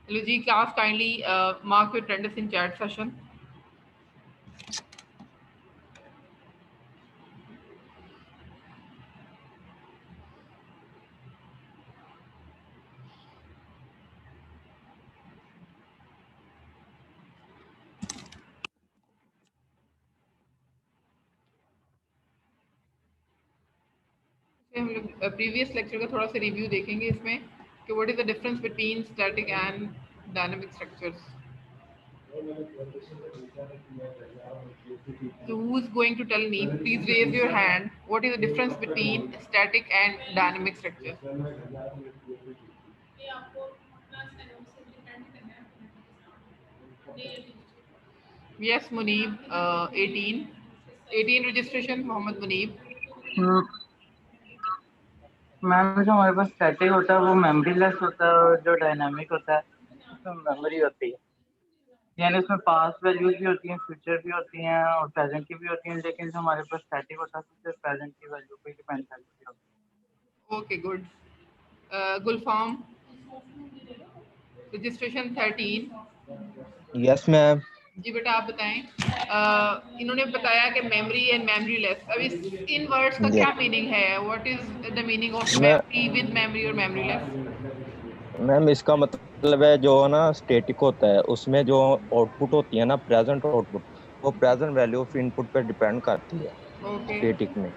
Hello ji, class kindly mark your attendance in chat session. हम लोग previous lecture का थोड़ा सा रिव्यू देखेंगे इसमें कि what is the difference between static and dynamic structures. So who's going to tell me? Please raise your hand. What is the difference between static and dynamic structure? Yes, Muneeb, 18. 18 registration, Mohammed Muneeb. Ma'am जो हमारे पास static होता है वो memory less होता है और जो dynamic होता है उसमें मेमोरी होती है, यानी उसमें पास्ट वैल्यूज भी होती हैं, फ्यूचर भी होती हैं और प्रेजेंट की भी होती हैं, लेकिन जो हमारे पास स्टैटिक होता है तो सिर्फ प्रेजेंट की वैल्यू पे डिपेंड करती है. Okay, good. Gulfam, registration 13. Yes ma'am. जी बेटा आप बताएं. इन्होंने बताया कि मेमोरी एंड मेमोरी लेस. अब इस इन वर्ड्स का क्या मीनिंग है? What is the meaning of memory with memory और मेमोरी लेस? मैम इसका मतलब है जो ना स्टैटिक होता है उसमें जो आउटपुट होती है ना प्रेजेंट आउटपुट, वो प्रेजेंट वैल्यू ऑफ इनपुट पे डिपेंड करती है स्टैटिक में.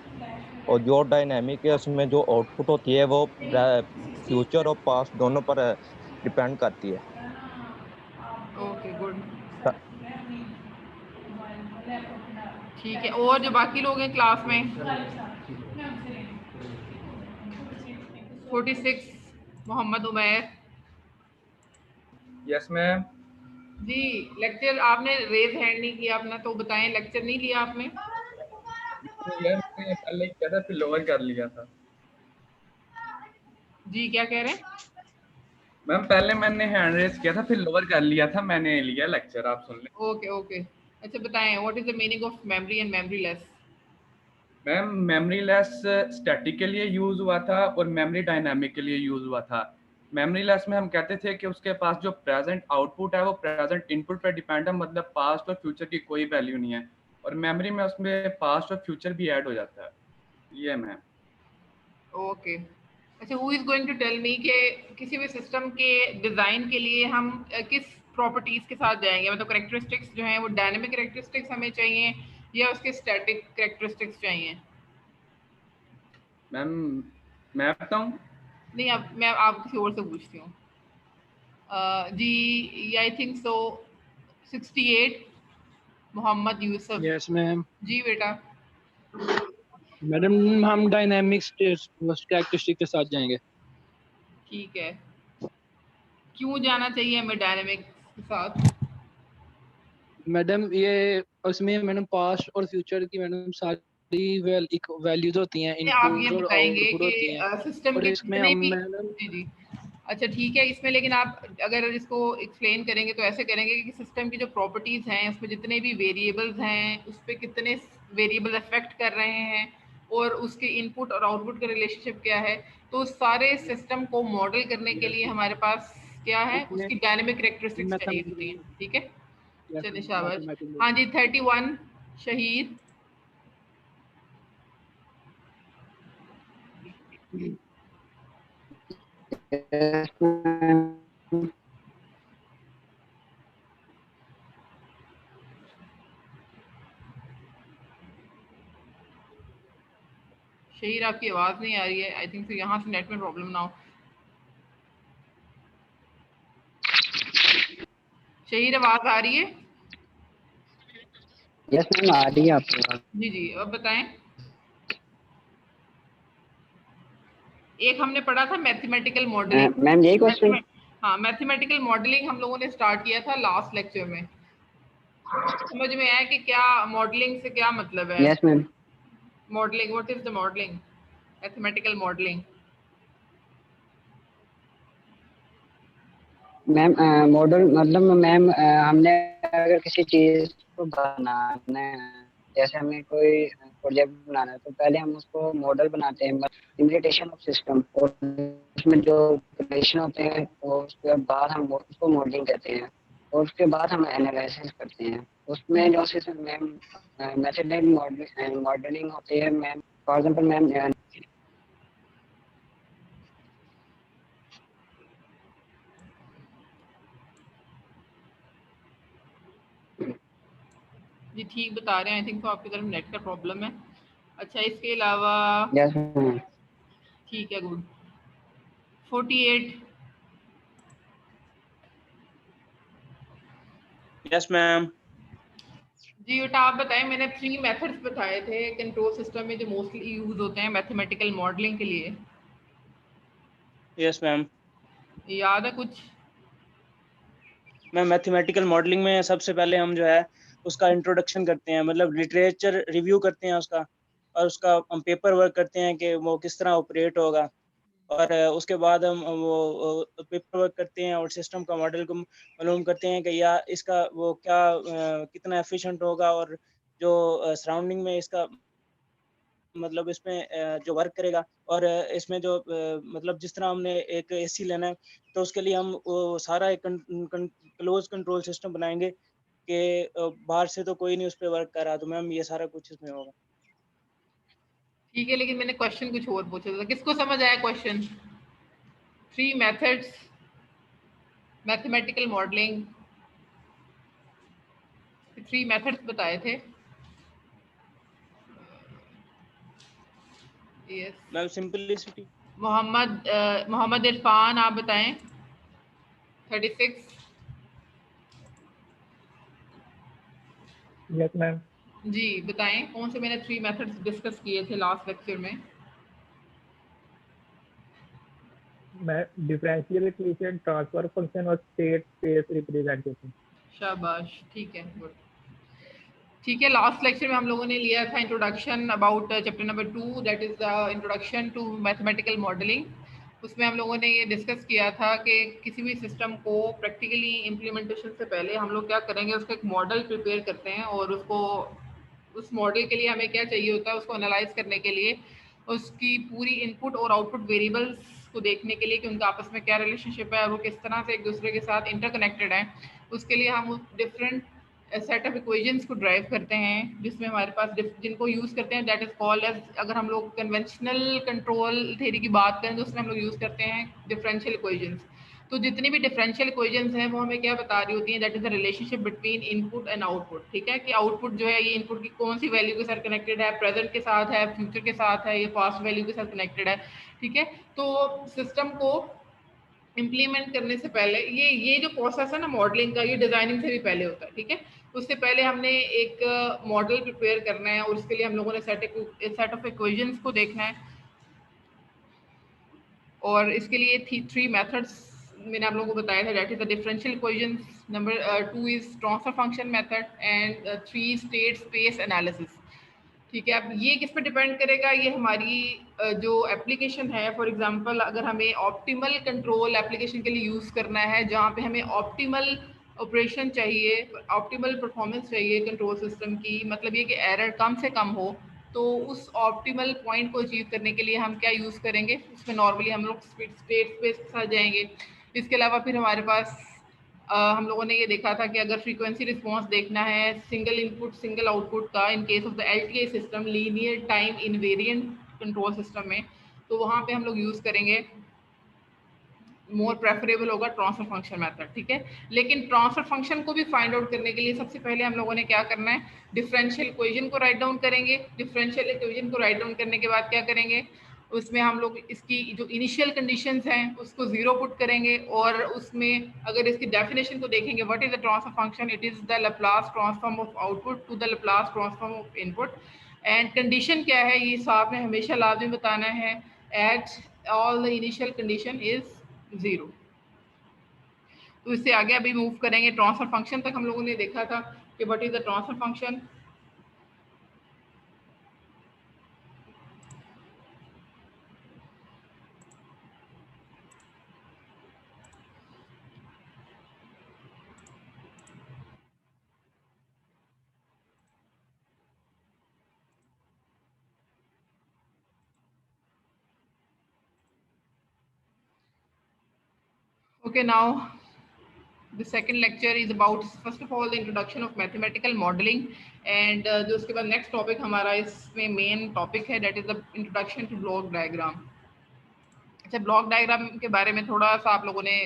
और जो डायनामिक है उसमें जो आउटपुट होती है वो फ्यूचर और पास्ट दोनों पर डिपेंड करती है. ओके गुड, ठीक है. और जो बाकी लोग हैं क्लास में 46 मोहम्मद उमैर. Yes ma'am. जी लेक्चर आपने रेज हैंड नहीं किया अपना, तो बताएं लेक्चर नहीं लिया आपने? यार मैंने पहले किया था फिर लोअर कर लिया था. जी क्या कह रहे हैं? मैम पहले मैंने हैंड रेज किया था फिर लोअर कर लिया था, मैंने लिया लेक्चर, आप सुन लें. Okay okay. अच्छा बताएं what is the meaning of memory and memory less? Ma'am memory less static के लिए यूज हुआ था और मेमोरी डायनामिक के लिए यूज हुआ था. मेमोरी लेस में हम कहते थे कि उसके पास जो प्रेजेंट आउटपुट है वो प्रेजेंट इनपुट पर डिपेंड है, मतलब पास्ट और फ्यूचर की कोई वैल्यू नहीं है. और मेमोरी में उसमें पास्ट और फ्यूचर भी ऐड हो जाता है. ये मैम. ओके. अच्छा who is going to tell me कि किसी भी सिस्टम के डिज़ाइन के लिए हम किस प्रॉपर्टीज के साथ जाएंगे? मतलब कैरेक्टरिस्टिक्स जो हैं वो डायनेमिक कैरेक्टरिस्टिक्स हमें चाहिए या उसके स्टैटिक कैरेक्टरिस्टिक्स चाहिए? मैम मैं बताऊं? नहीं अब मैं आप किसी और से पूछती हूँ. जी I think so 68 Mohammad Yusuf. Yes ma'am. जी बेटा. मैडम हम डायनामिक्स कैरेक्टरिस्टिक के साथ जाएंगे. ठीक है. क्यों जाना चाहिए हमें डायनेमिक के साथ? मैडम ये उसमें मैडम पास्ट और फ्यूचर की मैडम सारी वैल्यूज होती हैं, आप ये इनपुट और बताएंगे आउटपुट होती हैं कि सिस्टम और के इसमें जितने हम भी. मैडम जी जी. अच्छा ठीक है. इसमें लेकिन आप अगर इसको एक्सप्लेन करेंगे तो ऐसे करेंगे कि सिस्टम की जो प्रॉपर्टीज़ हैं उसमें जितने भी वेरिएबल्स हैं उस पर कितने वेरिएबल अफेक्ट कर रहे हैं और उसके इनपुट और आउटपुट का रिलेशनशिप क्या है. तो सारे सिस्टम को मॉडल करने के लिए हमारे पास क्या है, इसमें उसकी डायनेमिक कैरेक्टरिस्टिक्स चाहिए होती हैं. ठीक है. चलिए शाबाश. हाँ जी 31 शहीद. शहीर आपकी आवाज़ नहीं आ रही है. आई थिंक तो यहाँ से नेट में प्रॉब्लम ना हो. शहीर आवाज़ आ रही है? यस मैम आ रही है आपकी आवाज़. जी जी. अब बताएं. एक हमने पढ़ा था मैथमेटिकल मॉडलिंग. मैम यही क्वेश्चन. हाँ मैथमेटिकल मॉडलिंग हम लोगों ने स्टार्ट किया था लास्ट लेक्चर में. समझ में आया कि क्या मॉडलिंग से क्या मतलब है? Yes ma'am. Modelling, what is the modelling, mathematical modelling? Ma'am model मतलब मैम हमने अगर किसी चीज को बनाना है जैसे हमें कोई प्रोजेक्ट बनाना है तो पहले हम उसको मॉडल बनाते हैं, इम्प्लीमेंटेशन ऑफ सिस्टम, और उसमें जो इम्प्लीमेंटेशन होते हैं तो उसके बाद हम उसको मॉडलिंग कहते हैं, और उसके बाद हम एनालिसिस करते हैं। उसमें जो सिस्टम मैम मैथड मॉडलिंग होती है मैम, फॉर एग्जाम्पल मैम जी ठीक बता रहे हैं। आई थिंक तो आपकी तरफ नेट का प्रॉब्लम है। अच्छा इसके अलावा जैसे ठीक है, गुड। 48। Yes ma'am. जी बेटा आप बताएं, मैंने 3 मेथड्स बताए थे कंट्रोल सिस्टम में जो मोस्टली यूज होते हैं मैथमेटिकल मॉडलिंग के लिए। Yes ma'am. याद है कुछ? मैम मैथमेटिकल मॉडलिंग में सबसे पहले हम जो है उसका इंट्रोडक्शन करते हैं, मतलब लिटरेचर रिव्यू करते हैं उसका, और उसका हम पेपर वर्क करते हैं कि वो किस तरह ऑपरेट होगा, और उसके बाद हम वो पेपर वर्क करते हैं और सिस्टम का मॉडल को मालूम करते हैं कि या इसका वो क्या कितना एफिशिएंट होगा, और जो सराउंडिंग में इसका मतलब इसमें जो वर्क करेगा, और इसमें जो मतलब जिस तरह हमने एक एसी लेना है तो उसके लिए हम वो सारा एक क्लोज कंट्रोल सिस्टम बनाएंगे कि बाहर से तो कोई नहीं उस पर वर्क कर रहा, तो मैम ये सारा कुछ इसमें होगा। ठीक है, लेकिन मैंने क्वेश्चन कुछ और पूछा था, किसको समझ आया question? 3 methods mathematical modelling, 3 methods बताए थे। Yes. Ma'am simplicity. Mohammed Irfan आप बताएं। 36। Yes ma'am. जी बताएं कौन से मैंने 3 मेथड्स डिस्कस किए थे लास्ट लेक्चर में। मैं डिफरेंशियल इक्वेशन, ट्रांसफर फंक्शन और स्टेट स्पेस रिप्रेजेंटेशन। शाबाश, ठीक है, गुड। ठीक है, लास्ट लेक्चर में हम लोगों ने लिया था introduction about chapter number 2, that is the introduction to mathematical modelling. उसमें हम लोगों ने ये डिस्कस किया था कि किसी भी सिस्टम को प्रैक्टिकली इम्प्लीमेंटेशन से पहले हम लोग क्या करेंगे, उसका एक मॉडल प्रिपेयर करते हैं, और उसको उस मॉडल के लिए हमें क्या चाहिए होता है, उसको एनालाइज करने के लिए उसकी पूरी इनपुट और आउटपुट वेरिएबल्स को देखने के लिए कि उनका आपस में क्या रिलेशनशिप है और वो किस तरह से एक दूसरे के साथ इंटरकनेक्टेड है। उसके लिए हम उस डिफरेंट सेट ऑफ इक्वेशंस को ड्राइव करते हैं, जिसमें हमारे पास जिनको यूज़ करते हैं दैट इज कॉल्ड एज, अगर हम लोग कन्वेंशनल कंट्रोल थ्योरी की बात करें तो उसमें हम लोग यूज़ करते हैं डिफरेंशियल इक्वेशंस। तो जितनी भी डिफरेंशियल इक्वेशंस हैं वो हमें क्या बता रही होती हैं, that is the relationship between input and output. ठीक है, कि आउटपुट जो है ये इनपुट की कौन सी वैल्यू के साथ कनेक्टेड है, प्रेजेंट के साथ है, फ्यूचर के साथ है, ये पास्ट वैल्यू के साथ कनेक्टेड है। ठीक है, तो सिस्टम को इम्प्लीमेंट करने से पहले ये जो प्रोसेस है ना मॉडलिंग का, ये डिजाइनिंग से भी पहले होता है। ठीक है, उससे पहले हमने एक मॉडल प्रिपेयर करना है और उसके लिए हम लोगों ने सेट ऑफ इक्वेशंस को देखना है, और इसके लिए 3 मेथड्स मैंने आप लोगों को बताया था, that is the differential equations, number 2 is transfer function method, and 3 state space analysis. ठीक है, अब ये किस पे डिपेंड करेगा, ये हमारी जो एप्लीकेशन है, फॉर एग्जांपल अगर हमें ऑप्टिमल कंट्रोल एप्लीकेशन के लिए यूज़ करना है, जहाँ पे हमें ऑप्टिमल ऑपरेशन चाहिए, ऑप्टिमल परफॉर्मेंस चाहिए कंट्रोल सिस्टम की, मतलब ये कि एरर कम से कम हो, तो उस ऑप्टिमल पॉइंट को अचीव करने के लिए हम क्या यूज़ करेंगे, उसमें नॉर्मली हम लोग स्टेट स्पेस के साथ जाएंगे। इसके अलावा फिर हमारे पास हम लोगों ने ये देखा था कि अगर फ्रीक्वेंसी रिस्पांस देखना है सिंगल इनपुट सिंगल आउटपुट का, in case of the LTI system, linear time invariant control system में, तो वहाँ पे हम लोग यूज़ करेंगे, मोर प्रेफरेबल होगा ट्रांसफर फंक्शन मेथड। ठीक है, लेकिन ट्रांसफर फंक्शन को भी फाइंड आउट करने के लिए सबसे पहले हम लोगों ने क्या करना है, डिफरेंशियल इक्वेशन को राइट डाउन करेंगे। डिफरेंशियल इक्वेशन को राइट डाउन करने के बाद क्या करेंगे, उसमें हम लोग इसकी जो इनिशियल कंडीशंस हैं उसको जीरो पुट करेंगे, और उसमें अगर इसकी डेफिनेशन को देखेंगे, what is the transfer function, it is the Laplace transform of output to the Laplace transform of input, and condition क्या है ये साथ में हमेशा लाजमी बताना है, at all the initial condition is 0। तो इससे आगे अभी मूव करेंगे, ट्रांसफर फंक्शन तक हम लोगों ने देखा था कि what is the transfer function. Okay, now the second lecture is about first of all the introduction of mathematical modeling and जो उसके बाद next topic हमारा इसमें main topic है that is the introduction to block diagram. अच्छा, block diagram के बारे में थोड़ा सा आप लोगों ने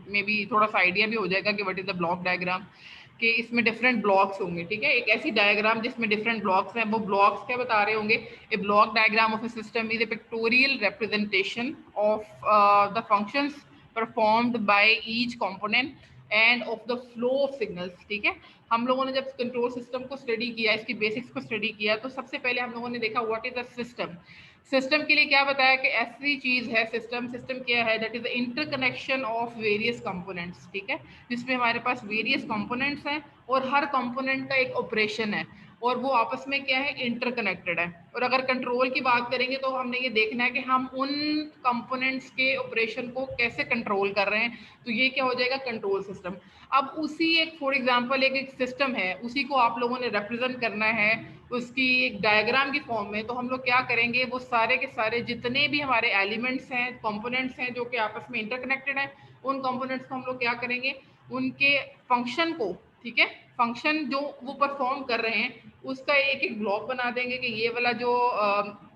मे बी थोड़ा सा आइडिया भी हो जाएगा कि what is the block diagram, कि इसमें डिफरेंट ब्लॉक्स होंगे, ठीक है। एक ऐसी डायग्राम जिसमें डिफरेंट ब्लॉक्स हैं, वो ब्लॉक्स क्या बता रहे होंगे, a block diagram of a system is a pictorial representation of the functions performed by each component and of the flow of signals, ठीक है। हम लोगों ने जब कंट्रोल सिस्टम को स्टडी किया, इसकी बेसिक्स को स्टडी किया, तो सबसे पहले हम लोगों ने देखा what is the system. System के लिए क्या बताया कि ऐसी चीज है सिस्टम। सिस्टम क्या है, that is the interconnection of various components, ठीक है, जिसमें हमारे पास वेरियस कंपोनेंट्स हैं और हर कंपोनेंट का एक ऑपरेशन है और वो आपस में क्या है, इंटरकनेक्टेड है। और अगर कंट्रोल की बात करेंगे तो हमने ये देखना है कि हम उन कंपोनेंट्स के ऑपरेशन को कैसे कंट्रोल कर रहे हैं, तो ये क्या हो जाएगा, कंट्रोल सिस्टम। अब उसी एक फॉर एग्जांपल एक सिस्टम है, उसी को आप लोगों ने रिप्रेजेंट करना है उसकी एक डायग्राम की फॉर्म में, तो हम लोग क्या करेंगे, वो सारे के सारे जितने भी हमारे एलिमेंट्स हैं, कंपोनेंट्स हैं जो कि आपस में इंटरकनेक्टेड हैं, उन कंपोनेंट्स को हम लोग क्या करेंगे, उनके फंक्शन को, ठीक है, फंक्शन जो वो परफॉर्म कर रहे हैं उसका एक एक ब्लॉक बना देंगे कि ये वाला जो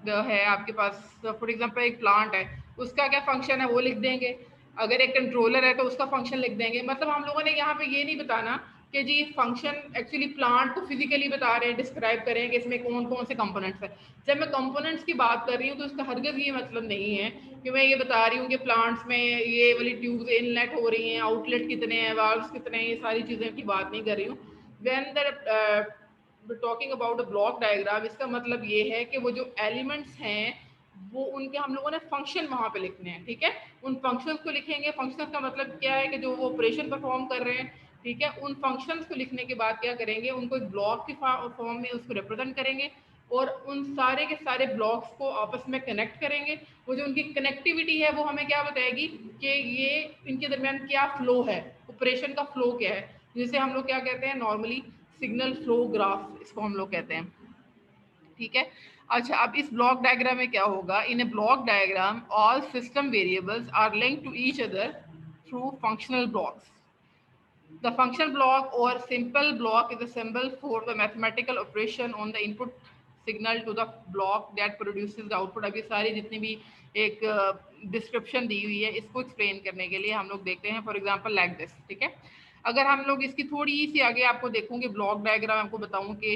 है आपके पास फॉर एग्जांपल एक प्लांट है, उसका क्या फंक्शन है वो लिख देंगे। अगर एक कंट्रोलर है तो उसका फंक्शन लिख देंगे। मतलब हम लोगों ने यहाँ पे ये नहीं बताना कि जी फंक्शन एक्चुअली प्लांट को फिजिकली बता रहे हैं, डिस्क्राइब करें कि इसमें कौन कौन से कंपोनेंट्स हैं। जब मैं कंपोनेंट्स की बात कर रही हूँ तो इसका हरगिज़ ये मतलब नहीं है कि मैं ये बता रही हूँ कि प्लांट्स में ये वाली ट्यूब्स इनलेट हो रही हैं, आउटलेट कितने हैं, वाल्व्स कितने हैं, ये सारी चीज़ें की बात नहीं कर रही हूँ। When the talking about a block diagram, इसका मतलब ये है कि वो जो एलिमेंट्स हैं वो उनके हम लोगों ने फंक्शन वहाँ पे लिखने हैं, ठीक है। उन फंक्शंस को लिखेंगे। फंक्शंस का मतलब क्या है कि जो वो ऑपरेशन परफॉर्म कर रहे हैं, ठीक है, उन फंक्शंस को लिखने के बाद क्या करेंगे, उनको एक ब्लॉक की फॉर्म में उसको रिप्रेजेंट करेंगे और उन सारे के सारे ब्लॉक्स को आपस में कनेक्ट करेंगे। वो जो उनकी कनेक्टिविटी है वो हमें क्या बताएगी कि ये इनके दरमियान क्या फ्लो है, ऑपरेशन का फ्लो क्या है, जिसे हम लोग क्या कहते हैं, नॉर्मली सिग्नल फ्लो ग्राफ इसको हम लोग कहते हैं, ठीक है। अच्छा, अब इस ब्लॉक डायग्राम में क्या होगा, in a block diagram all system variables are linked to each other through functional blocks. The function block or simple block is a symbol for the mathematical operation on the input signal to the block that produces the output. अभी सारी जितनी भी एक description दी हुई है इसको explain करने के लिए हम लोग देखते हैं फॉर एग्जांपल लाइक दिस, ठीक है। अगर हम लोग इसकी थोड़ी सी आगे आपको देखूंगे ब्लॉक डायग्राम, आपको बताऊं कि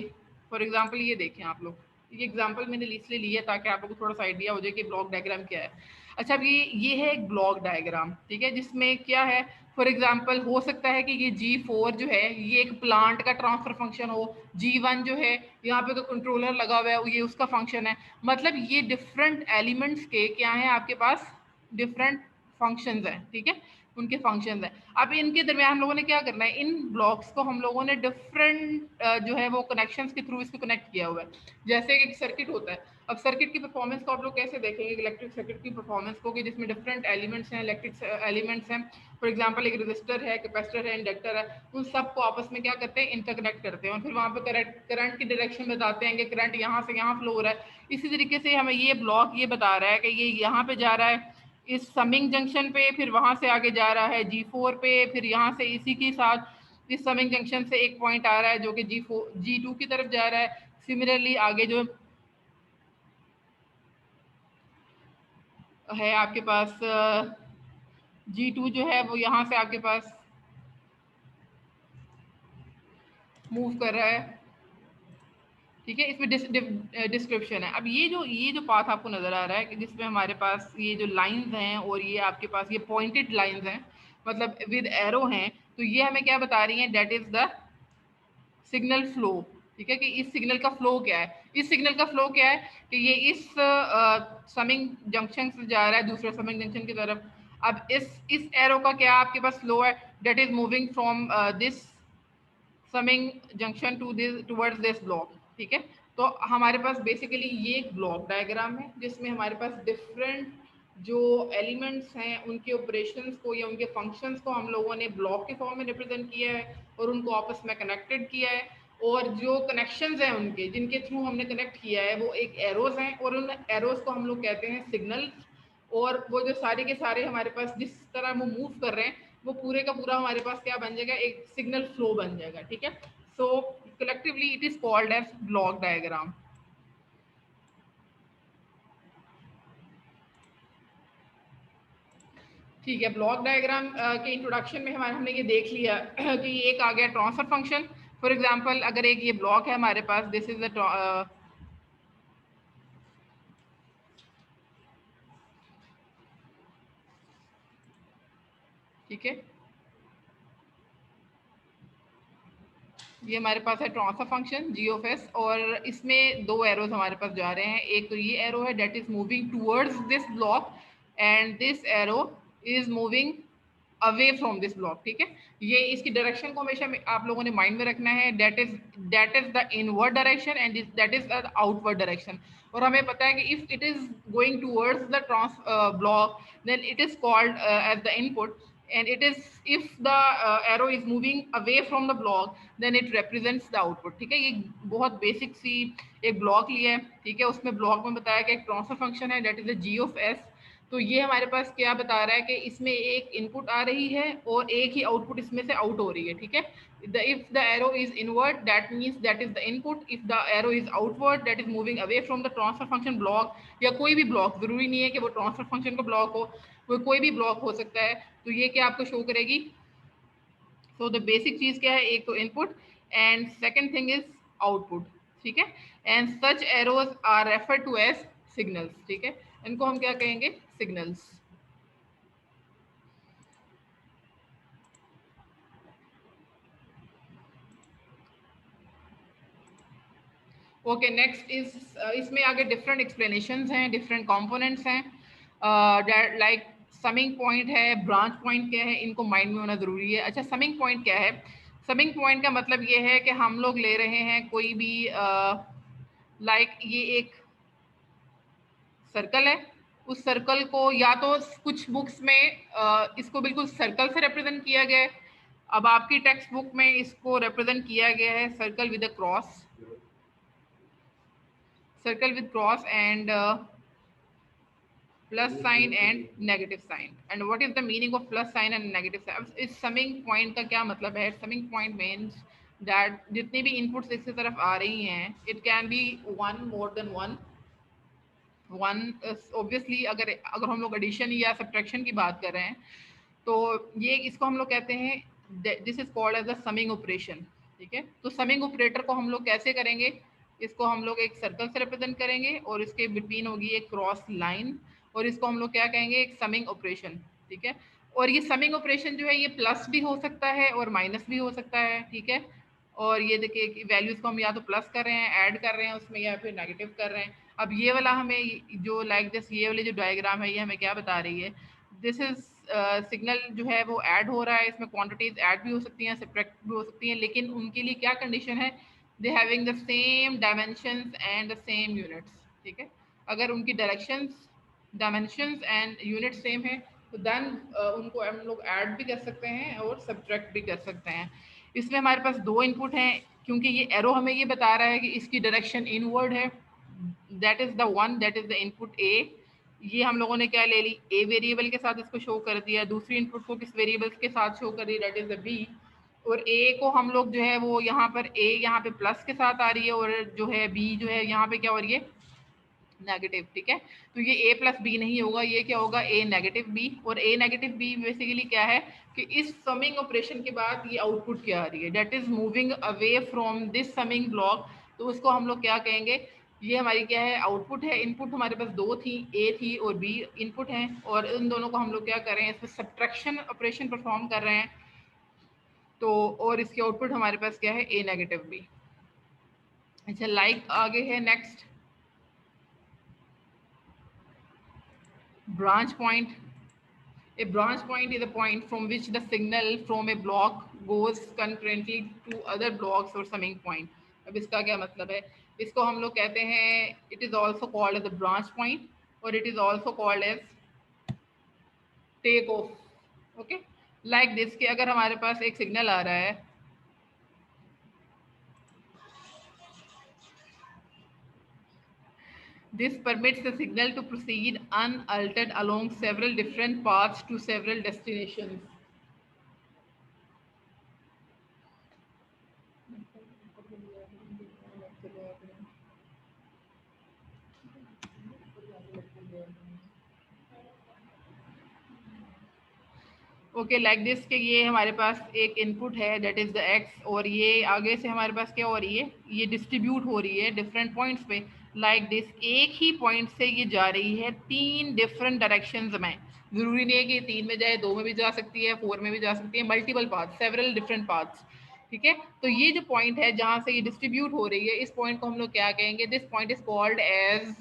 फॉर एग्जांपल ये देखें आप लोग, ये एग्जांपल मैंने इसलिए लिया ताकि आप लोगों को थोड़ा सा आइडिया हो जाए कि ब्लॉक डायग्राम क्या है। अच्छा, अब ये है एक ब्लॉक डायग्राम, ठीक है, जिसमें क्या है, फॉर एग्जाम्पल हो सकता है कि ये G4 जो है ये एक प्लांट का ट्रांसफर फंक्शन हो, G1 जो है यहाँ पे तो कंट्रोलर लगा हुआ है ये उसका फंक्शन है। मतलब ये डिफरेंट एलिमेंट्स के क्या है आपके पास, डिफरेंट फंक्शंस हैं, ठीक है, उनके फंक्शंस हैं। अब इनके दरमियान हम लोगों ने क्या करना है, इन ब्लॉक्स को हम लोगों ने डिफरेंट जो है वो कनेक्शंस के थ्रू इसको कनेक्ट किया हुआ है। जैसे एक सर्किट होता है, अब सर्किट की परफॉर्मेंस को आप लोग कैसे देखेंगे, इलेक्ट्रिक सर्किट की परफॉर्मेंस को, कि जिसमें डिफरेंट एलिमेंट्स हैं, इलेक्ट्रिक एलिमेंट्स हैं, फॉर एग्जांपल एक रेजिस्टर है, कैपेसिटर है, इंडक्टर है, उन सबको आपस में क्या करते हैं, इंटरकनेक्ट करते हैं और फिर वहाँ पे करंट की डायरेक्शन बताते हैं कि करंट यहाँ से यहाँ फ्लो हो रहा है। इसी तरीके से हमें ये ब्लॉक ये बता रहा है कि ये यहाँ पे जा रहा है इस समिंग जंक्शन पे, फिर वहाँ से आगे जा रहा है G4 पे, फिर यहाँ से इसी के साथ इस समिंग जंक्शन से एक पॉइंट आ रहा है जो कि G2 की तरफ जा रहा है। सिमिलरली आगे जो है आपके पास G2 जो है वो यहाँ से आपके पास मूव कर रहा है, ठीक है। इसमें डिस्क्रिप्शन है। अब ये जो पाथ आपको नजर आ रहा है कि जिसमें हमारे पास ये जो लाइंस हैं और ये आपके पास ये पॉइंटेड लाइंस हैं, मतलब विद एरो हैं, तो ये हमें क्या बता रही हैं, that is the signal flow, ठीक है, कि इस सिग्नल का फ्लो क्या है। इस सिग्नल का फ्लो क्या है कि ये इस समिंग जंक्शन से जा रहा है दूसरे समिंग जंक्शन की तरफ। अब इस एरो का क्या आपके पास फ्लो है, that is moving from this summing junction to this towards this block, ठीक है। तो हमारे पास बेसिकली ये एक ब्लॉक डायग्राम है जिसमें हमारे पास डिफरेंट जो एलिमेंट्स हैं उनके ऑपरेशंस को या उनके फंक्शंस को हम लोगों ने ब्लॉक के फॉर्म में रिप्रेजेंट किया है और उनको आपस में कनेक्टेड किया है, और जो कनेक्शंस हैं उनके जिनके थ्रू हमने कनेक्ट किया है वो एक एरोज हैं और उन एरोज को हम लोग कहते हैं सिग्नल। और वो जो सारे के सारे हमारे पास जिस तरह वो मूव कर रहे हैं वो पूरे का पूरा हमारे पास क्या बन जाएगा, एक सिग्नल फ्लो बन जाएगा, ठीक है। So collectively it is called as block diagram. ठीक है, ब्लॉक डायग्राम के इंट्रोडक्शन में हमने ये देख लिया कि ये एक आ गया ट्रांसफर फंक्शन। फॉर एग्जांपल अगर एक ये ब्लॉक है हमारे पास, दिस इज द ठीक है, ये हमारे पास है transfer function g of s, और इसमें दो एरोज हमारे पास जा रहे हैं। एक तो ये एरो है that is moving towards this block, and this arrow is moving away from this block, ठीक है। ये इसकी डायरेक्शन को हमेशा आप लोगों ने माइंड में रखना है, that is the inward direction and that is the outward direction. और हमें पता है कि if it is going towards the block then it is called as the input, and it is if the arrow is moving away from the block then it represents the output, ठीक है। ये बहुत basic सी एक block लिया है, ठीक है। उसमें ब्लॉक में बताया कि एक ट्रांसफर फंक्शन है that is the g of s. तो ये हमारे पास क्या बता रहा है कि इसमें एक इनपुट आ रही है और एक ही आउटपुट इसमें से आउट हो रही है, ठीक है। If the arrow is inward that means that is the input, if the arrow is outward that is moving away from the transfer function block, या कोई भी ब्लॉक, जरूरी नहीं है कि वो ट्रांसफर फंक्शन का ब्लॉक हो, वो कोई भी ब्लॉक हो सकता है। तो ये क्या आपको शो करेगी। सो द बेसिक चीज क्या है, एक तो input and second thing is output, ठीक है। And such arrows are refer to as signals, ठीक है। इनको हम क्या कहेंगे, सिग्नल्स। ओके, नेक्स्ट इज इसमें आगे डिफरेंट एक्सप्लेनेशंस हैं, डिफरेंट कंपोनेंट्स हैं, लाइक समिंग पॉइंट है, ब्रांच पॉइंट क्या है, इनको माइंड में होना ज़रूरी है। अच्छा, समिंग पॉइंट क्या है? समिंग पॉइंट का मतलब ये है कि हम लोग ले रहे हैं कोई भी लाइक ये एक सर्कल है, उस सर्कल को या तो कुछ बुक्स में इसको बिल्कुल सर्कल से रिप्रेजेंट किया गया है, अब आपकी टेक्स्ट बुक में इसको रिप्रेजेंट किया गया है circle with a cross, circle with cross and plus sign and negative sign. And what is the meaning of plus sign and negative sign? इस summing point का क्या मतलब है? Summing point means that जितनी भी inputs इसकी तरफ आ रही हैं, it can be one, more than one. One obviously अगर हम लोग addition या subtraction की बात कर रहे हैं, तो ये इसको हम लोग कहते हैं this is called as the summing operation, ठीक है। तो समिंग ऑपरेटर को हम लोग कैसे करेंगे, इसको हम लोग एक सर्कल से रिप्रेजेंट करेंगे और इसके बिटवीन होगी एक क्रॉस लाइन, और इसको हम लोग क्या कहेंगे, एक समिंग ऑपरेशन, ठीक है। और ये समिंग ऑपरेशन जो है ये प्लस भी हो सकता है और माइनस भी हो सकता है, ठीक है। और ये देखिए वैल्यूज को हम या तो प्लस कर रहे हैं, ऐड कर रहे हैं उसमें, या फिर नेगेटिव कर रहे हैं। अब ये वाला हमें जो लाइक दिस, ये वाली जो डायग्राम है ये हमें क्या बता रही है, दिस इज सिग्नल जो है वो ऐड हो रहा है, इसमें क्वांटिटीज ऐड भी हो सकती हैं, सब्ट्रैक्ट भी हो सकती हैं, लेकिन उनके लिए क्या कंडीशन है, they having the same dimensions and the same units, ठीक है। अगर उनकी directions, dimensions and unit same है तो देन उनको हम लोग ऐड भी कर सकते हैं और सब्ट्रैक्ट भी कर सकते हैं। इसमें हमारे पास दो इनपुट हैं, क्योंकि ये एरो हमें ये बता रहा है कि इसकी डायरेक्शन इनवर्ड है, that is the one, that is the input A. ये हम लोगों ने क्या ले ली, ए वेरिएबल के साथ इसको शो कर दिया, दूसरी इनपुट को किस वेरिएबल के साथ शो कर दी, दैट इज द बी। और ए को हम लोग जो है वो यहाँ पर ए यहाँ पे प्लस के साथ आ रही है, और जो है बी जो है यहाँ पे क्या हो रही है, नेगेटिव, ठीक है। तो ये a प्लस बी नहीं होगा, ये क्या होगा, a नेगेटिव बी। और a नेगेटिव बी बेसिकली क्या है कि इस समिंग ऑपरेशन के बाद ये आउटपुट क्या आ रही है, that is moving away from this summing block. तो उसको हम लोग क्या कहेंगे, ये हमारी क्या है, आउटपुट है। इनपुट हमारे पास दो थी, a थी और b इनपुट है, और इन दोनों को हम लोग क्या कर रहे हैं, इसमें सब्ट्रैक्शन ऑपरेशन परफॉर्म कर रहे हैं। तो और इसके आउटपुट हमारे पास क्या है, a नेगेटिव बी। अच्छा, लाइक आगे है next, branch point. A branch point is a point from which the signal from a block goes concurrently to other blocks or summing point. अब इसका क्या मतलब है, इसको हम लोग कहते हैं, it is also called as a branch point और it is also called as take off. Okay, like this कि अगर हमारे पास एक सिग्नल आ रहा है, this permits the signal to proceed unaltered along several different paths to several destinations. Okay like this के ये हमारे पास एक इनपुट है दैट इज द एक्स, और ये आगे से हमारे पास क्या हो रही है, ये डिस्ट्रीब्यूट हो रही है डिफरेंट पॉइंट्स पे लाइक दिस। एक ही पॉइंट से ये जा रही है 3 डिफरेंट डायरेक्शंस में। जरूरी नहीं है कि 3 में जाए, 2 में भी जा सकती है, 4 में भी जा सकती है, multiple paths, several different paths. ठीक है, तो ये जो पॉइंट है जहाँ से ये डिस्ट्रीब्यूट हो रही है, इस पॉइंट को हम लोग क्या कहेंगे, this point is called as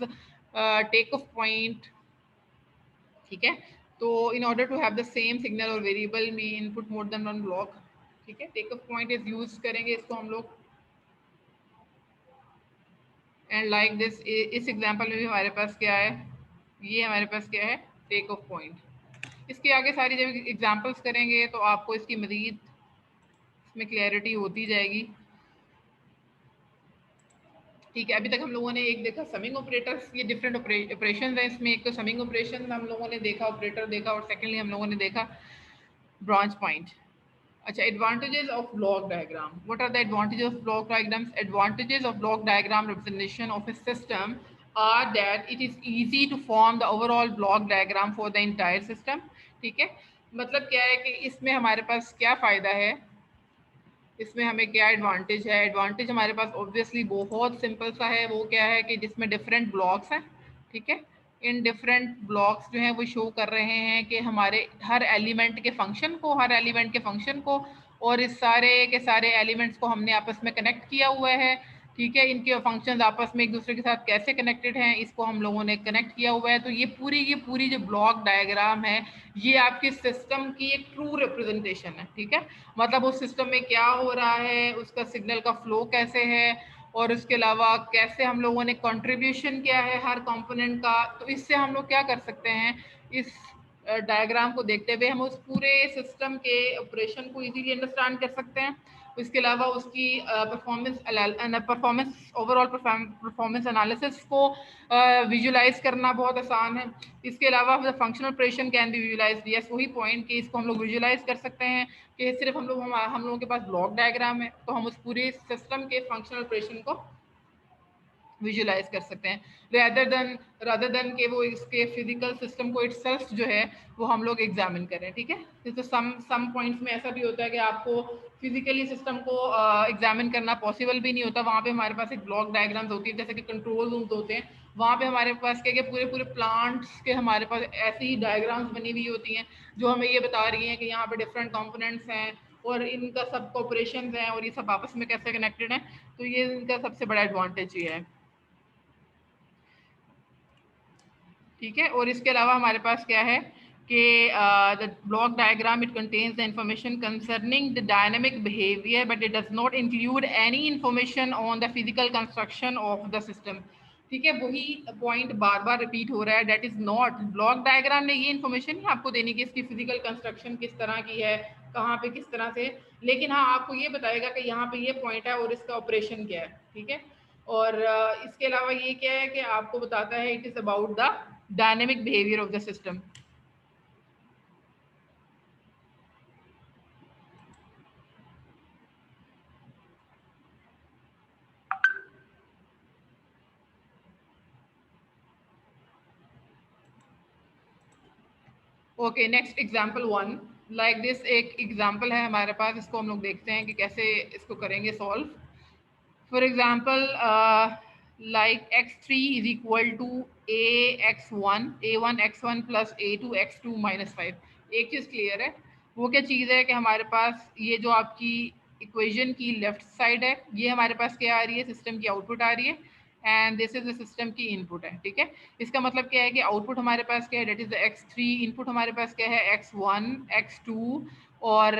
take off point. ठीक है, तो in order to have the same signal or variable we input more than one block। ठीक है, take off point is use करेंगे इसको हम लोग। एंड लाइक दिस, इस एग्जांपल में भी हमारे पास क्या है, ये हमारे पास क्या है, टेक ऑफ पॉइंट। इसके आगे सारी जब एग्जांपल्स करेंगे तो आपको इसकी मजीद इसमें क्लैरिटी होती जाएगी। ठीक है, अभी तक हम लोगों ने एक देखा समिंग ऑपरेटर्स, ये डिफरेंट ऑपरेशन है इसमें। एक तो समिंग ऑपरेशन हम लोगों ने देखा, ऑपरेटर देखा, और सेकेंडली हम लोगों ने देखा ब्रांच पॉइंट। अच्छा, advantages of block diagram. What are the advantages of block diagrams? Advantages of block diagram representation of a system are that it is easy to form the overall block diagram for the entire system। ठीक है, मतलब क्या है कि इसमें हमारे पास क्या फ़ायदा है, इसमें हमें क्या एडवांटेज है। एडवांटेज हमारे पास ऑब्वियसली बहुत सिंपल सा है, वो क्या है कि जिसमें डिफरेंट ब्लॉक्स हैं। ठीक है, इन डिफरेंट ब्लॉक्स जो हैं वो शो कर रहे हैं कि हमारे हर एलिमेंट के फंक्शन को और इस सारे के सारे एलिमेंट्स को हमने आपस में कनेक्ट किया हुआ है। ठीक है, इनके फंक्शंस आपस में एक दूसरे के साथ कैसे कनेक्टेड हैं, इसको हम लोगों ने कनेक्ट किया हुआ है। तो ये पूरी जो ब्लॉक डायग्राम है, ये आपके सिस्टम की एक ट्रू रिप्रेजेंटेशन है। ठीक है, मतलब उस सिस्टम में क्या हो रहा है, उसका सिग्नल का फ्लो कैसे है, और उसके अलावा कैसे हम लोगों ने कंट्रीब्यूशन किया है हर कंपोनेंट का। तो इससे हम लोग क्या कर सकते हैं, इस डायग्राम को देखते हुए हम उस पूरे सिस्टम के ऑपरेशन को इजीली अंडरस्टैंड कर सकते हैं। इसके अलावा उसकी परफॉर्मेंस ओवरऑल परफॉर्मेंस एनालिसिस को विजुलाइज करना बहुत आसान है। इसके अलावा functional operation can be visualise, yes वही पॉइंट कि इसको हम लोग विजुलाइज कर सकते हैं कि सिर्फ हम लोगों के पास ब्लॉक डायग्राम है तो हम उस पूरे सिस्टम के फंक्शनल ऑपरेशन को विजुलाइज कर सकते हैं, रादर देन कि वो इसके फिजिकल सिस्टम को इटसेल्फ जो है वो हम लोग एग्जामिन करें। ठीक है, तो सम पॉइंट्स में ऐसा भी होता है कि आपको फिजिकली सिस्टम को एग्जामिन करना पॉसिबल भी नहीं होता। वहाँ पे हमारे पास एक ब्लॉक डायग्राम्स होती है, जैसे कि कंट्रोल रूम्स होते हैं, वहाँ पे हमारे पास क्या पूरे प्लांट्स के हमारे पास ऐसी डायग्राम्स बनी हुई होती हैं जो हमें ये बता रही हैं कि यहाँ पे डिफरेंट कंपोनेंट्स हैं और इनका सब ऑपरेशन हैं और ये सब आपस में कैसे कनेक्टेड हैं। तो ये इनका सबसे बड़ा एडवांटेज ये है। ठीक है, और इसके अलावा हमारे पास क्या है कि the block diagram it contains the information concerning the dynamic behaviour but it does not include any information on the physical construction of the system. ठीक है, वही पॉइंट बार बार रिपीट हो रहा है, that is not, block diagram ने ये information ही आपको देनी कि इसकी फिजिकल कंस्ट्रक्शन किस तरह की है, कहाँ पे किस तरह से, लेकिन हाँ आपको ये बताएगा कि यहाँ पे ये पॉइंट है और इसका ऑपरेशन क्या है। ठीक है, और इसके अलावा ये क्या है कि आपको बताता है it is about the dynamic behavior of the system। Okay, next example 1 like this, एक एग्जांपल है हमारे पास, इसको हम लोग देखते हैं कि कैसे इसको करेंगे solve. For example like x3 is equal to a1 x1 plus a2 x2 minus 5। एक चीज़ क्लियर है, वो क्या चीज़ है कि हमारे पास ये जो आपकी इक्वेशन की लेफ्ट साइड है, ये हमारे पास क्या आ रही है, सिस्टम की आउटपुट आ रही है, and this is the system की इनपुट है। ठीक है, इसका मतलब क्या है कि आउटपुट हमारे पास क्या है, that is the x3, input हमारे पास क्या है x1 x2 और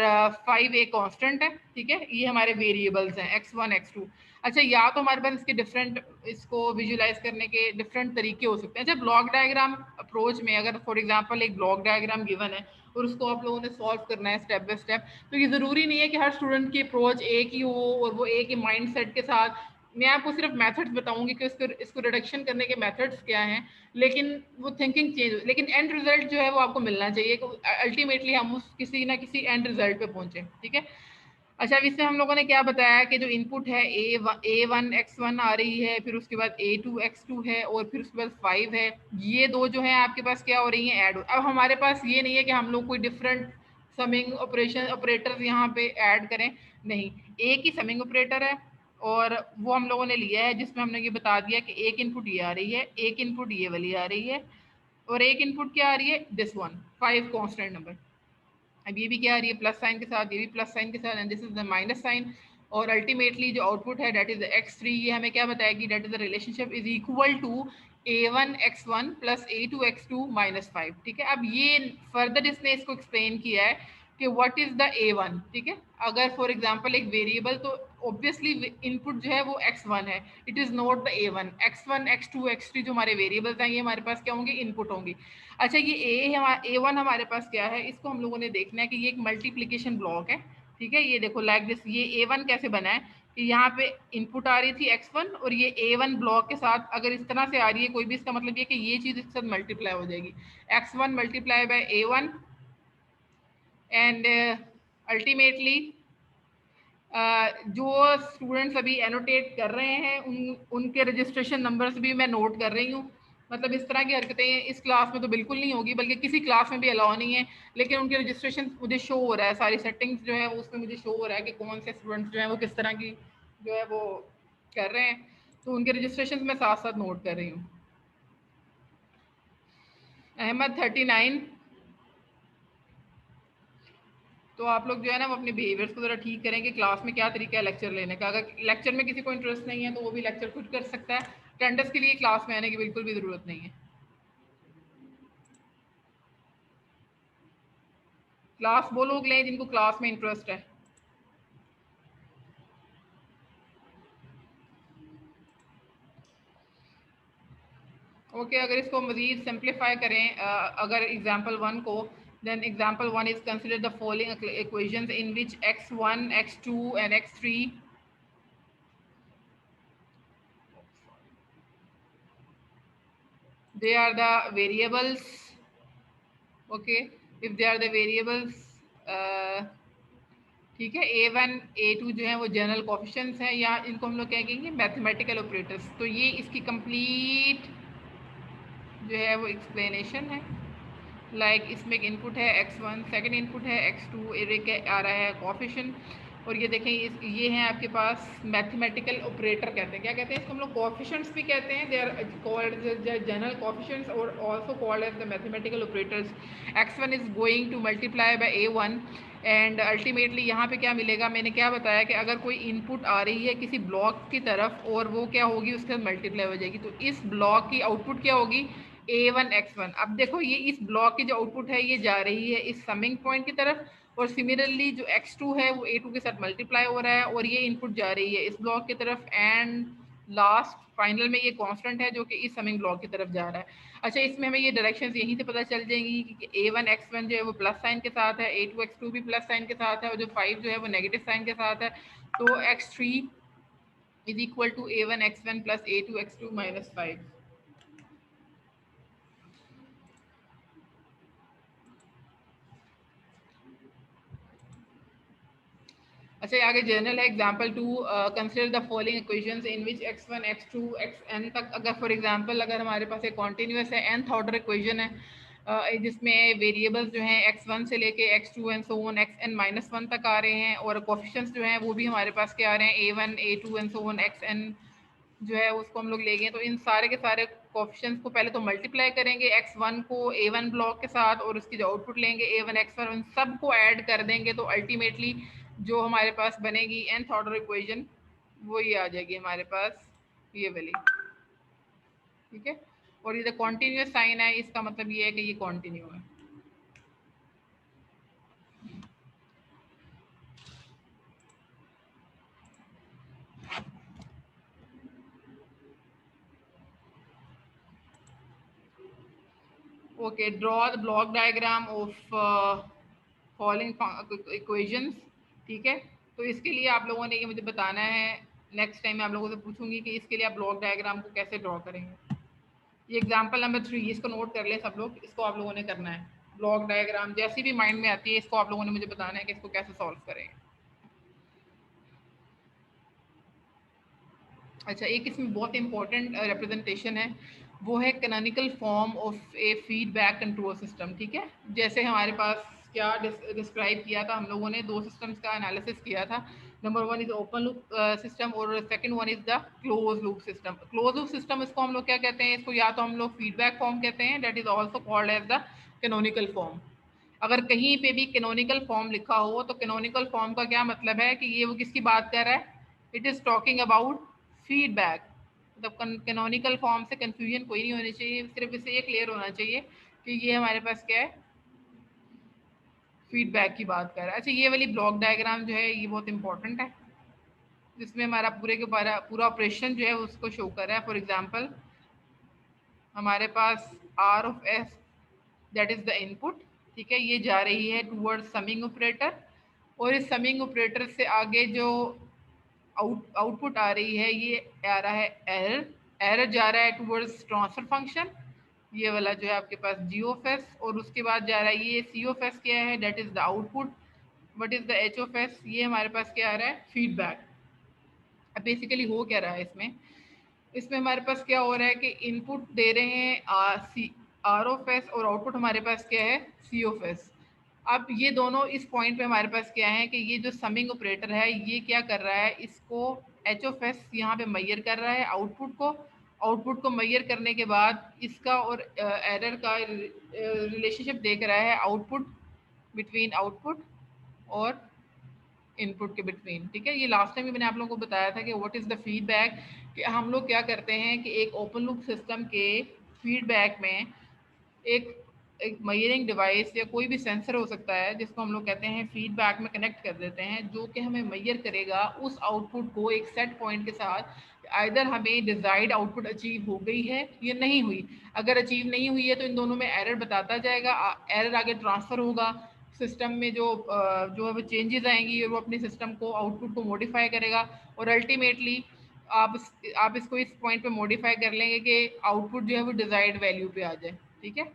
5 एक कांस्टेंट है। ठीक है, ये हमारे वेरिएबल्स हैं x1 x2। अच्छा, या तो हमारे पास इसके डिफरेंट, इसको विजुलाइज करने के डिफरेंट तरीके हो सकते हैं। जब ब्लॉक डायग्राम अप्रोच में अगर फॉर एग्जांपल एक ब्लॉक डायग्राम गिवन है और उसको आप लोगों ने सॉल्व करना है स्टेप बाय स्टेप, तो ये ज़रूरी नहीं है कि हर स्टूडेंट की अप्रोच एक ही हो और वो एक ही माइंड सेट के साथ। मैं आपको सिर्फ मेथड्स बताऊंगी कि इसको रिडक्शन करने के मेथड्स क्या हैं, लेकिन वो थिंकिंग चेंज, लेकिन एंड रिजल्ट जो है वो आपको मिलना चाहिए कि अल्टीमेटली हम उस किसी ना किसी एंड रिजल्ट पे पहुंचे। ठीक है, अच्छा, अब इससे हम लोगों ने क्या बताया कि जो इनपुट है a1 x1 आ रही है, फिर उसके बाद a2 x2 है और फिर उसके बाद 5 है। ये दो जो है आपके पास क्या हो रही हैं, ऐड। अब हमारे पास ये नहीं है कि हम लोग कोई डिफरेंट समिंग ऑपरेटर्स यहाँ पे ऐड करें, नहीं, एक ही समिंग ऑपरेटर है और वो हम लोगों ने लिया है जिसमें हमने ये बता दिया कि एक इनपुट ये आ रही है, एक इनपुट ये वाली आ रही है और एक इनपुट क्या आ रही है, दिस वन, 5 कांस्टेंट नंबर। अब ये भी क्या आ रही है प्लस साइन के साथ, ये भी प्लस साइन के साथ, and this is the minus sign. और अल्टीमेटली जो आउटपुट है डेट इज x3, ये हमें क्या बताएगी, that is the relationship is equal to a1 x1 plus a2 x2 minus 5। ठीक है, अब ये फर्दर इसने इसको एक्सप्लेन किया है कि व्हाट इज द a1। ठीक है, अगर फॉर एग्जांपल एक वेरिएबल, तो ऑब्वियसली इनपुट जो है वो x1 है, it is not the a1। x1 x2 x3 जो हमारे वेरिएबल्स हैं ये हमारे पास क्या होंगे, इनपुट होंगी। अच्छा, ये a1 हमारे पास क्या है, इसको हम लोगों ने देखना है कि ये एक मल्टीप्लिकेशन ब्लॉक है। ठीक है, ये देखो लाइक दिस, ये a1 कैसे बना है कि यहाँ पे इनपुट आ रही थी x1 और ये a1 ब्लॉक के साथ अगर इस तरह से आ रही है कोई भी, इसका मतलब ये कि ये चीज़ इसके साथ मल्टीप्लाई हो जाएगी, x1 multiply by a1 and ultimately जो स्टूडेंट्स अभी एनोटेट कर रहे हैं उनके रजिस्ट्रेशन नंबर्स भी मैं नोट कर रही हूँ। मतलब इस तरह की हरकतें इस क्लास में तो बिल्कुल नहीं होगी, बल्कि किसी क्लास में भी अलाउ नहीं है, लेकिन उनके रजिस्ट्रेशन मुझे शो हो रहा है, सारी सेटिंग्स जो है उसमें मुझे शो हो रहा है कि कौन से स्टूडेंट्स जो हैं वो किस तरह की जो है वो कर रहे हैं, तो उनके रजिस्ट्रेशन मैं साथ साथ नोट कर रही हूँ। अहमद 39, तो आप लोग जो है ना वो अपने बिहेवियर्स को ज़रा ठीक करेंगे, क्लास में क्या तरीका है लेक्चर लेने का। अगर लेक्चर में किसी को इंटरेस्ट नहीं है तो वो भी लेक्चर खुद कर सकता है, अटेंडेंस के लिए क्लास में आने की बिल्कुल भी ज़रूरत नहीं है। क्लास वो लोग लें जिनको क्लास में इंटरेस्ट है। ओके, अगर इसको मज़ीद सिंप्लीफाई करें, अगर एग्जाम्पल 1 को, then example 1 is consider the following equations in which x1 x2 and x3 they are the variables. Okay, if they are the variables, ठीक है, a1 a2 जो है वो जनरल कोफिशिएंट्स हैं, या इनको हम लोग क्या कहेंगे, मैथमेटिकल ऑपरेटर्स। तो ये इसकी कंप्लीट जो है वो एक्सप्लेनेशन है। लाइक इसमें एक इनपुट है x1, सेकंड इनपुट है x2, एक आ रहा है कोफिशिएंट, और ये देखें ये हैं आपके पास मैथमेटिकल ऑपरेटर कहते हैं। क्या कहते हैं इसको हम लोग, कोफिशिएंट्स भी कहते हैं, they are called general coefficients और also called as the mathematical operators. x1 is going to multiply by a1 and ultimately यहाँ पे क्या मिलेगा, मैंने क्या बताया कि अगर कोई इनपुट आ रही है किसी ब्लॉक की तरफ और वो क्या होगी, उसके साथ मल्टीप्लाई हो जाएगी, तो इस ब्लॉक की आउटपुट क्या होगी, a1 x1। अब देखो ये इस ब्लॉक की जो आउटपुट है ये जा रही है इस समिंग पॉइंट की तरफ, और सिमिलरली जो x2 है वो a2 के साथ मल्टीप्लाई हो रहा है और ये इनपुट जा रही है इस ब्लॉक की तरफ, एंड लास्ट फाइनल में ये कांस्टेंट है जो कि इस समिंग ब्लॉक की तरफ जा रहा है। अच्छा, इसमें हमें ये डायरेक्शंस यहीं से पता चल जाएंगी कि a1 x1 जो है वो प्लस साइन के साथ है, a2 x2 भी प्लस साइन के साथ है, और जो 5 जो है वो नेगेटिव साइन के साथ है। तो x3 is equal to a1 x1 plus a2 x2 minus 5। अच्छा, आगे जर्नल है example 2, consider the following equations in which x1 x2 xn तक, अगर फॉर एग्जांपल अगर हमारे पास एक कॉन्टिन्यूस है nth ऑर्डर इक्वेशन है जिसमें वेरिएबल्स जो हैं x1 से लेके x2 and so on xn minus 1 तक आ रहे हैं, और कोफिशिएंट्स जो हैं वो भी हमारे पास क्या आ रहे हैं, a1 a2 and so on xn जो है उसको हम लोग ले गए। तो इन सारे के सारे कोफिशिएंट्स को पहले तो मल्टीप्लाई करेंगे x1 को a1 ब्लॉक के साथ, और उसकी जो आउटपुट लेंगे a1 x1, उन सब को ऐड कर देंगे, तो अल्टीमेटली जो हमारे पास बनेगी nth ऑर्डर इक्वेशन वो ये आ जाएगी हमारे पास, ये वाली। ठीक है, और ये जो कॉन्टिन्यूस साइन है इसका मतलब ये है कि ये कॉन्टिन्यू है। Okay, draw the block diagram of following equations. ठीक है, तो इसके लिए आप लोगों ने ये मुझे बताना है, नेक्स्ट टाइम मैं आप लोगों से पूछूंगी कि इसके लिए आप ब्लॉक डायग्राम को कैसे ड्रॉ करेंगे। ये एग्जांपल नंबर 3, इसको नोट कर ले सब लोग, इसको आप लोगों ने करना है। ब्लॉक डायग्राम जैसी भी माइंड में आती है इसको आप लोगों ने मुझे बताना है कि इसको कैसे सॉल्व करेंगे। अच्छा, एक इसमें बहुत इंपॉर्टेंट रिप्रेजेंटेशन है, वो है canonical form of A feedback control system. ठीक है, जैसे हमारे पास क्या डिस्क्राइब किया था हम लोगों ने, दो सिस्टम्स का एनालिसिस किया था। Number one is open loop system और second one is the close loop system. Close loop system इसको हम लोग क्या कहते हैं, इसको या तो हम लोग फीडबैक फॉर्म कहते हैं, that is also called as the canonical form. अगर कहीं पे भी कैनोनिकल फॉर्म लिखा हो तो कैनोनिकल फॉर्म का क्या मतलब है कि ये वो किसकी बात कर रहा है, it is talking about feedback. मतलब कैनोनिकल फॉर्म से कंफ्यूजन कोई नहीं होनी चाहिए, सिर्फ इसे ये क्लियर होना चाहिए कि ये हमारे पास क्या है, फीडबैक की बात कर रहा है। अच्छा, ये वाली ब्लॉक डायग्राम जो है ये बहुत इंपॉर्टेंट है, जिसमें हमारा पूरा ऑपरेशन जो है उसको शो कर रहा है। फॉर एग्जांपल हमारे पास R of s that is the input, ठीक है, ये जा रही है टूवर्ड्स समिंग ऑपरेटर, और इस समिंग ऑपरेटर से आगे जो आउटपुट आ रही है ये आ रहा है एरर, एरर जा रहा है टूवर्ड्स ट्रांसफर फंक्शन, ये वाला जो है आपके पास जी ऑफ एस, और उसके बाद जा रहा है ये सी ऑफ एस क्या है, that is the output, what is the h of S, ये हमारे पास क्या आ रहा है, फीडबैक। अब बेसिकली हो क्या रहा है इसमें, इसमें हमारे पास क्या हो रहा है कि इनपुट दे रहे हैं आर ऑफ एस और आउटपुट हमारे पास क्या है, सी ऑफ एस। अब ये दोनों इस पॉइंट पे हमारे पास क्या है कि ये जो समिंग ऑपरेटर है ये क्या कर रहा है, इसको एच ऑफ एस यहाँ पे मैयर कर रहा है आउटपुट को मैयर करने के बाद इसका और एरर का रिलेशनशिप देख रहा है आउटपुट बिटवीन आउटपुट और इनपुट के बिटवीन, ठीक है। ये लास्ट टाइम भी मैंने आप लोगों को बताया था कि व्हाट इज़ द फीडबैक, कि हम लोग क्या करते हैं कि एक ओपन लूप सिस्टम के फीडबैक में एक मेजरिंग डिवाइस या कोई भी सेंसर हो सकता है जिसको हम लोग कहते हैं फीडबैक में कनेक्ट कर देते हैं, जो कि हमें मेजर करेगा उस आउटपुट को एक सेट पॉइंट के साथ, आइदर हमें डिजायर्ड आउटपुट अचीव हो गई है या नहीं हुई। अगर अचीव नहीं हुई है तो इन दोनों में एरर बताता जाएगा, एरर आगे ट्रांसफ़र होगा सिस्टम में, जो है वो चेंजेस आएंगी और वो अपने सिस्टम को आउटपुट को मॉडिफाई करेगा, और अल्टीमेटली आप इसको इस पॉइंट पे मॉडिफाई कर लेंगे कि आउटपुट जो है वो डिजायर्ड वैल्यू पे आ जाए, ठीक है।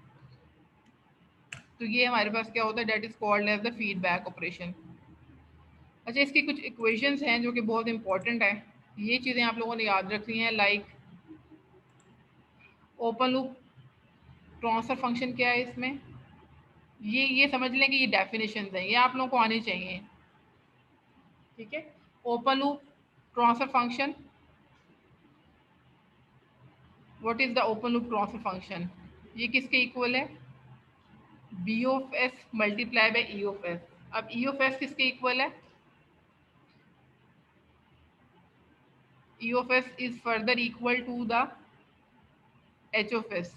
तो ये हमारे पास क्या होता है, that is called as the feedback operation. अच्छा, इसकी कुछ इक्वेशंस हैं जो कि बहुत इंपॉर्टेंट है, ये चीज़ें आप लोगों ने याद रखनी है। Like open loop transfer function क्या है इसमें, ये समझ लें कि ये डेफिनेशंस हैं, ये आप लोगों को आनी चाहिए, ठीक है। Open loop transfer function, what is the open loop transfer function, ये किसके इक्वल है, b of s multiply by e of s. अब ई ऑफ एस किसके इक्वल है, e of s is further equal to the h of s.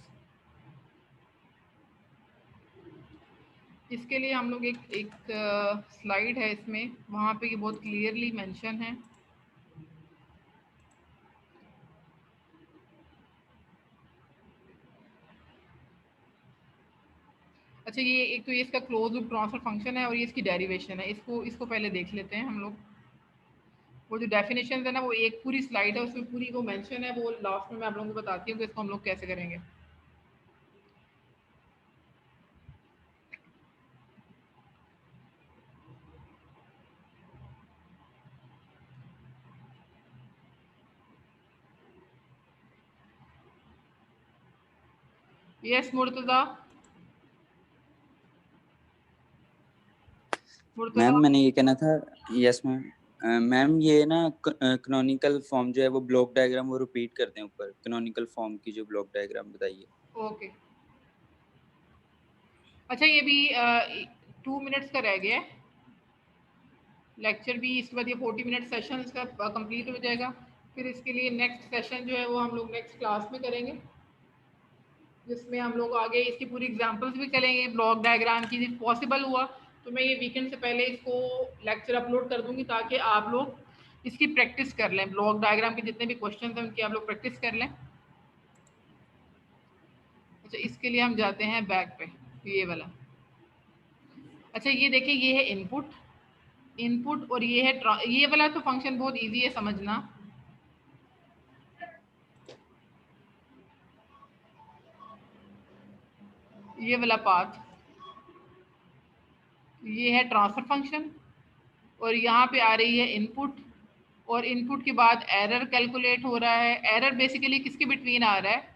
इसके लिए हम लोग एक स्लाइड है इसमें, वहाँ पे ये बहुत क्लियरली मेंशन है। अच्छा, ये एक तो ये इसका क्लोज लूप ट्रांसफर फंक्शन है और ये इसकी डेरिवेशन है, इसको पहले देख लेते हैं हम लोग। वो जो डेफिनेशन है ना, वो एक पूरी स्लाइड है, उसमें पूरी वो मेंशन है, वो लास्ट में मैं आप लोगों को बताती हूँ कि इसको हम लोग कैसे करेंगे। यस मुर्तजा, मैम मैंने ये कहना था, यस मैम, मैम ये ना कैनोनिकल फॉर्म जो है वो ब्लॉक डायग्राम वो रिपीट करते हैं ऊपर, कैनोनिकल फॉर्म की जो ब्लॉक डायग्राम बताइए। ओके। अच्छा, ये भी 2 मिनट्स का रह गया है लेक्चर भी, इसके बाद ये 40 मिनट सेशन इसका कंप्लीट हो जाएगा। फिर इसके लिए नेक्स्ट सेशन जो है वो हम लोग नेक्स्ट क्लास में करेंगे, जिसमें हम लोग आगे इसकी पूरी एग्जांपल्स भी करेंगे ब्लॉक डायग्राम की। पॉसिबल हुआ तो मैं ये वीकेंड से पहले इसको लेक्चर अपलोड कर दूंगी, ताकि आप लोग इसकी प्रैक्टिस कर लें, ब्लॉक डायग्राम के जितने भी क्वेश्चन हैं उनकी आप लोग प्रैक्टिस कर लें। अच्छा, इसके लिए हम जाते हैं बैक पे, ये वाला। अच्छा, ये देखिए, ये है इनपुट और ये है ये वाला तो फंक्शन बहुत इजी है समझना। ये वाला पाथ, ये है ट्रांसफर फंक्शन, और यहाँ पे आ रही है इनपुट, और इनपुट के बाद एरर कैलकुलेट हो रहा है। एरर बेसिकली किसके बिटवीन आ रहा है,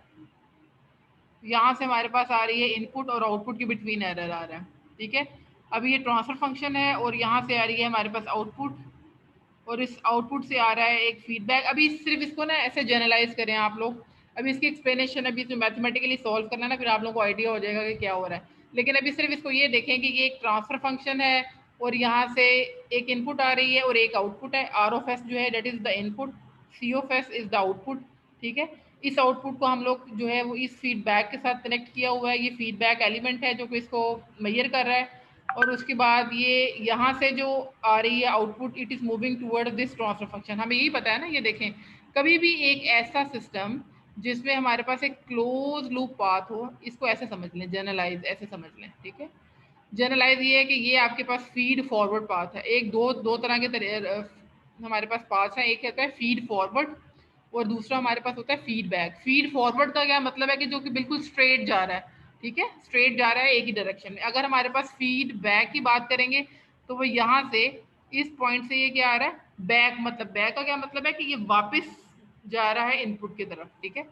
यहाँ से हमारे पास आ रही है इनपुट और आउटपुट के बिटवीन एरर आ रहा है, ठीक है। अभी ये ट्रांसफर फंक्शन है और यहाँ से आ रही है हमारे पास आउटपुट, और इस आउटपुट से आ रहा है एक फीडबैक। अभी सिर्फ इसको ना ऐसे जनरलाइज करें आप लोग, अभी इसकी एक्सप्लेनेशन अभी इसमें मैथमेटिकली सॉल्व करना ना, फिर आप लोगों को आइडिया हो जाएगा कि क्या हो रहा है। लेकिन अभी सिर्फ इसको ये देखें कि ये एक ट्रांसफर फंक्शन है और यहाँ से एक इनपुट आ रही है और एक आउटपुट है। आर ऑफ एस जो है that is the input, c of s is the output, ठीक है। इस आउटपुट को हम लोग जो है वो इस फीडबैक के साथ कनेक्ट किया हुआ है, ये फीडबैक एलिमेंट है जो कि इसको मेजर कर रहा है। और उसके बाद ये यहाँ से जो आ रही है output, it is moving toward this transfer function. हमें यही पता है ना, ये देखें कभी भी एक ऐसा सिस्टम जिसमें हमारे पास एक क्लोज लूप पाथ हो, इसको ऐसे समझ लें, जनरलाइज ऐसे समझ लें, ठीक है। जनरलाइज ये है कि ये आपके पास फीड फॉरवर्ड पाथ है। एक दो तरह के हमारे पास पाथ है, एक होता है फीड फॉरवर्ड और दूसरा हमारे पास होता है फीडबैक। फीड फॉरवर्ड का क्या मतलब है कि जो कि बिल्कुल स्ट्रेट जा रहा है, ठीक है, स्ट्रेट जा रहा है एक ही डायरेक्शन में। अगर हमारे पास फीडबैक की बात करेंगे तो वो यहाँ से इस पॉइंट से ये क्या आ रहा है, बैक, मतलब बैक का क्या मतलब है कि ये वापस जा रहा है इनपुट की तरफ, ठीक है।